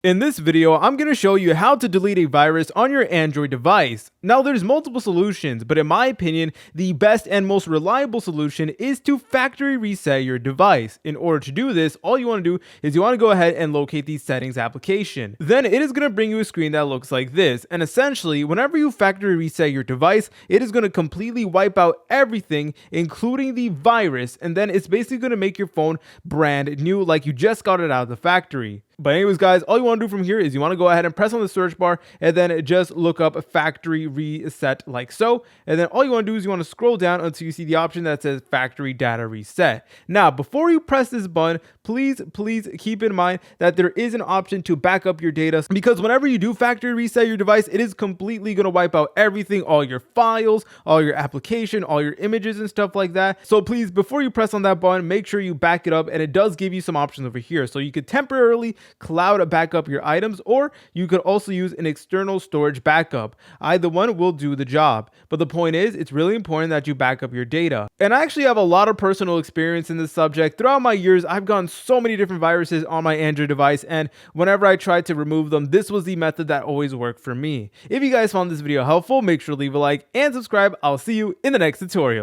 In this video, I'm going to show you how to delete a virus on your Android device. Now, there's multiple solutions, but in my opinion, the best and most reliable solution is to factory reset your device. In order to do this, all you want to do is you want to go ahead and locate the settings application. Then it is going to bring you a screen that looks like this. And essentially, whenever you factory reset your device, it is going to completely wipe out everything, including the virus. And then it's basically going to make your phone brand new, like you just got it out of the factory. But anyways, guys, all you want to do from here is you want to go ahead and press on the search bar and then just look up factory reset like so. And then all you want to do is you want to scroll down until you see the option that says factory data reset. Now, before you press this button, please keep in mind that there is an option to back up your data, because whenever you do factory reset your device, it is completely going to wipe out everything, all your files, all your application, all your images and stuff like that. So please, before you press on that button, make sure you back it up, and it does give you some options over here. So you could temporarily cloud backup your items, or you could also use an external storage backup. Either one will do the job. But the point is, it's really important that you back up your data. And I actually have a lot of personal experience in this subject. Throughout my years, I've gotten so many different viruses on my Android device, and whenever I tried to remove them, this was the method that always worked for me. If you guys found this video helpful, make sure to leave a like and subscribe. I'll see you in the next tutorial.